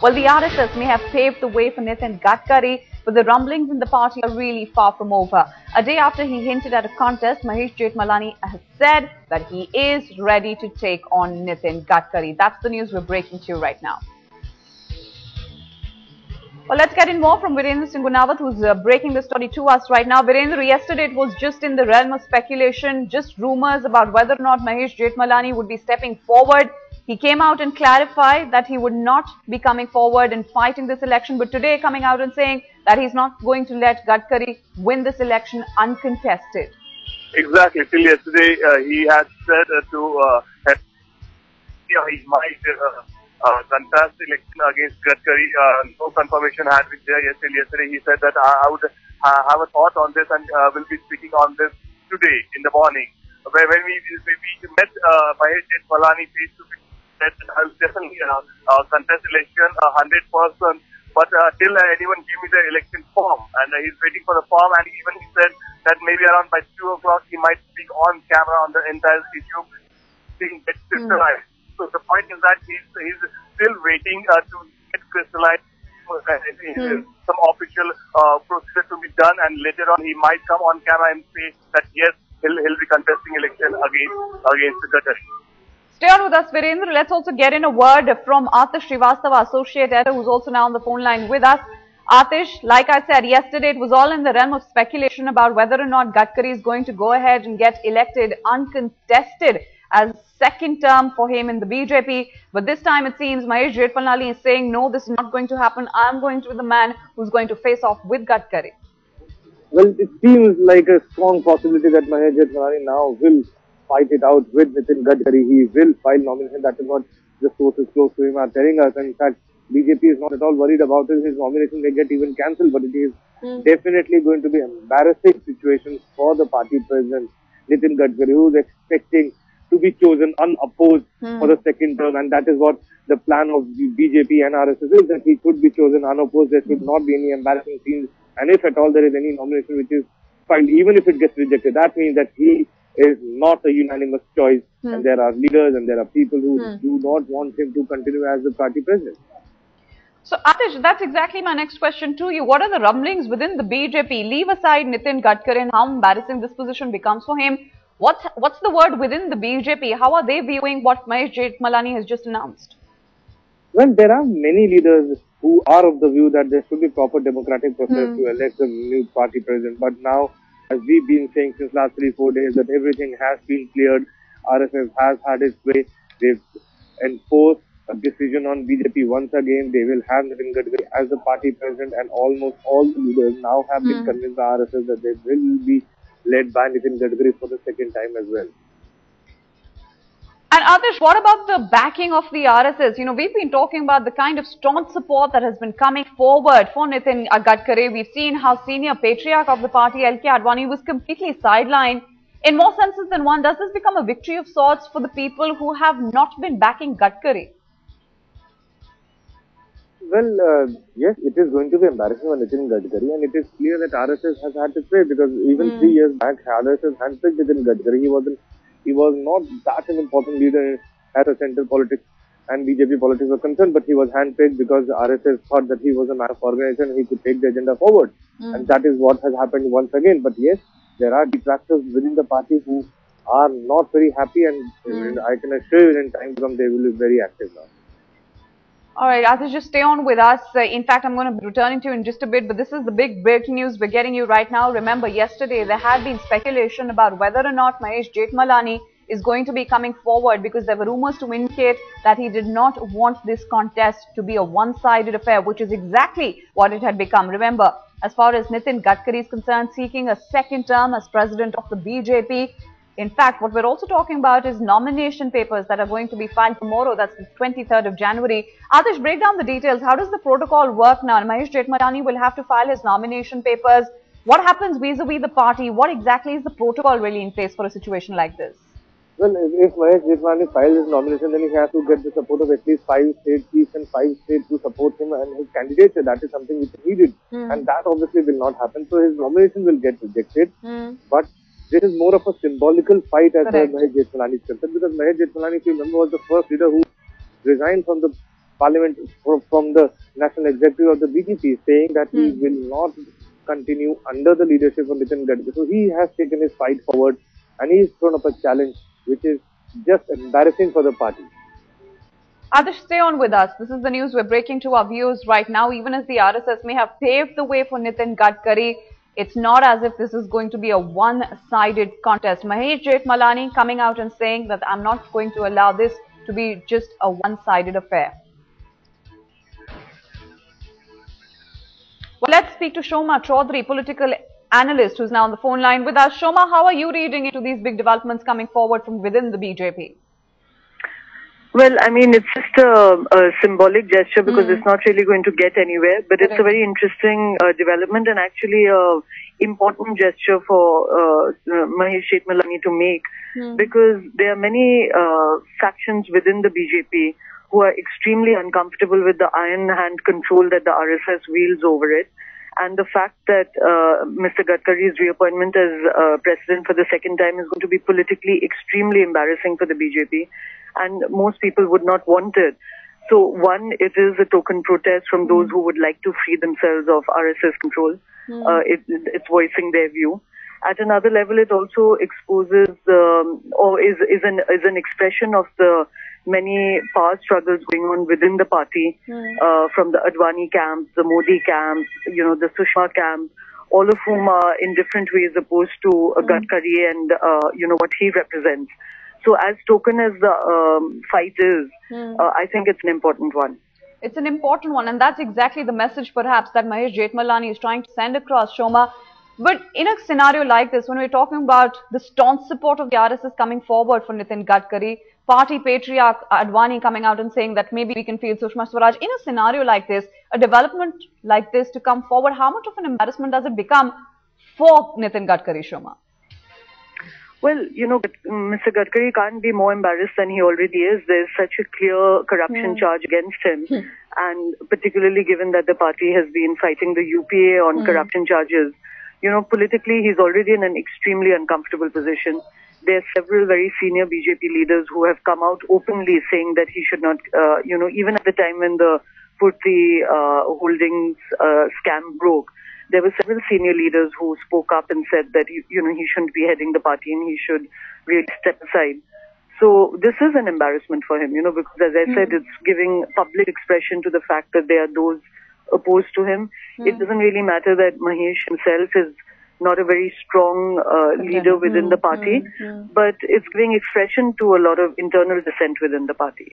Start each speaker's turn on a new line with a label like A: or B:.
A: Well, the RSS may have paved the way for Nitin Gadkari, but the rumblings in the party are really far from over. A day after he hinted at a contest, Mahesh Jethmalani has said that he is ready to take on Nitin Gadkari. That's the news we're breaking to you right now. Well, let's get in more from Virendra Singh Gunawat, who's breaking the story to us right now. Virendra, yesterday it was just in the realm of speculation, just rumors about whether or not Mahesh Jethmalani would be stepping forward. He came out and clarified that he would not be coming forward and fighting this election, but today coming out and saying that he's not going to let Gadkari win this election uncontested.
B: Exactly. Till yesterday, he had said he might contest election against Gadkari. No confirmation had been there yesterday. He said that I would have a thought on this and will be speaking on this today in the morning. When we met Mahesh Jethmalani face to face, that I will definitely contest election 100%. But till anyone give me the election form, and he's waiting for the form, and even he said that maybe around by 2 o'clock he might speak on camera on the entire issue, being crystallized. So the point is that he's still waiting to get crystallized. Some official procedure to be done, and later on he might come on camera and say that yes, he'll be contesting election against Gadkari.
A: Stay on with us, Virendra. Let's also get in a word from Atish Srivastava, associate editor, who's also now on the phone line with us. Atish, like I said yesterday, it was all in the realm of speculation about whether or not Gadkari is going to go ahead and get elected uncontested as second term for him in the BJP. But this time it seems Mahesh Jethmalani is saying, no, this is not going to happen. I'm going to be the man who's going to face off with Gadkari.
C: Well, it seems like a strong possibility that Mahesh Jethmalani now will fight it out with Nitin Gadkari. He will file nomination. That is what the sources close to him are telling us. And in fact, BJP is not at all worried about it. His nomination may get even cancelled, but it is definitely going to be an embarrassing situation for the party president, Nitin Gadkari, who is expecting to be chosen unopposed for the second term, and that is what the plan of the BJP and RSS is, that he could be chosen unopposed. There should not be any embarrassing scenes, and if at all there is any nomination which is filed, even if it gets rejected, that means that he is not a unanimous choice, and there are leaders and there are people who do not want him to continue as the party president.
A: So, Atish, that's exactly my next question to you. What are the rumblings within the BJP? Leave aside Nitin Gadkari and how embarrassing this position becomes for him. What's the word within the BJP? How are they viewing what Mahesh Jethmalani has just announced?
C: Well, there are many leaders who are of the view that there should be proper democratic process to elect a new party president. But now, as we've been saying since last 3-4 days, that everything has been cleared. RSS has had its way. They've enforced a decision on BJP once again. They will have Nitin Gadkari as the party president, and almost all the leaders now have been convinced by RSS that they will be led by Nitin Gadkari for the second time as well.
A: And Atish, what about the backing of the RSS? You know, we've been talking about the kind of staunch support that has been coming forward for Nitin Gadkari. We've seen how senior patriarch of the party, L.K. Advani, was completely sidelined. In more senses than one, does this become a victory of sorts for the people who have not been backing Gadkari?
C: Well, yes, it is going to be embarrassing for Nitin Gadkari, and it is clear that RSS has had to pay, because even 3 years back, RSS handpicked Nitin Gadkari. He was not that an important leader as a central politics and BJP politics were concerned, but he was handpicked because RSS thought that he was a man of organization and he could take the agenda forward. And that is what has happened once again. But yes, there are detractors within the party who are not very happy, and I can assure you in time to come they will be very active now.
A: All right, Atish, just stay on with us. In fact, I'm going to be returning to you in just a bit, but this is the big breaking news we're getting you right now. Remember, yesterday there had been speculation about whether or not Mahesh Jethmalani is going to be coming forward, because there were rumors to indicate that he did not want this contest to be a one-sided affair, which is exactly what it had become. Remember, as far as Nitin Gadkari is concerned, seeking a second term as president of the BJP. In fact, what we're also talking about is nomination papers that are going to be filed tomorrow. That's the 23rd of January. Atish, break down the details. How does the protocol work now? Mahesh Jethmalani will have to file his nomination papers. What happens vis-a-vis the party? What exactly is the protocol really in place for a situation like this?
C: Well, if Mahesh Jethmalani files his nomination, then he has to get the support of at least 5 state chiefs and 5 states to support him and his candidature. That is something which he did. And that obviously will not happen. So his nomination will get rejected. But this is more of a symbolical fight as far as Mahesh Jethmalani is concerned, because Mahesh Jethmalani, if you remember, was the first leader who resigned from the parliament from the national executive of the BJP saying that he will not continue under the leadership of Nitin Gadkari. So he has taken his fight forward and he's thrown up a challenge which is just embarrassing for the party.
A: Adish, stay on with us. This is the news we're breaking to our viewers right now. Even as the RSS may have paved the way for Nitin Gadkari, it's not as if this is going to be a one-sided contest. Mahesh Jethmalani coming out and saying that I'm not going to allow this to be just a one-sided affair. Well, let's speak to Shoma Chaudhary, political analyst, who's now on the phone line with us. Shoma, how are you reading into these big developments coming forward from within the BJP?
D: Well, I mean, it's just a symbolic gesture because it's not really going to get anywhere. But it's a very interesting development and actually a important gesture for Mahesh Jethmalani to make because there are many factions within the BJP who are extremely uncomfortable with the iron hand control that the RSS wields over it. And the fact that Mr. Gadkari's reappointment as president for the second time is going to be politically extremely embarrassing for the BJP. And most people would not want it. So one, it is a token protest from those who would like to free themselves of RSS control. It's voicing their view. At another level, it also exposes or is an expression of the many power struggles going on within the party, from the Advani camp, the Modi camp, the Sushma camp, all of whom are in different ways opposed to Gadkari and what he represents. So as token as the fight is, I think it's an important one.
A: It's an important one, and that's exactly the message perhaps that Mahesh Jethmalani is trying to send across, Shoma. But in a scenario like this, when we're talking about the staunch support of the RSS coming forward for Nitin Gadkari, party patriarch Advani coming out and saying that maybe we can field Sushma Swaraj, in a scenario like this, a development like this to come forward, how much of an embarrassment does it become for Nitin Gadkari, Shoma?
D: Well, Mr. Gadkari can't be more embarrassed than he already is. There's such a clear corruption charge against him. And particularly given that the party has been fighting the UPA on corruption charges, politically he's already in an extremely uncomfortable position. There are several very senior BJP leaders who have come out openly saying that he should not, even at the time when the Purti Holdings scam broke, there were several senior leaders who spoke up and said that, he shouldn't be heading the party and he should really step aside. So this is an embarrassment for him, because as I said, it's giving public expression to the fact that there are those opposed to him. It doesn't really matter that Mahesh himself is not a very strong leader within the party, but it's giving expression to a lot of internal dissent within the party.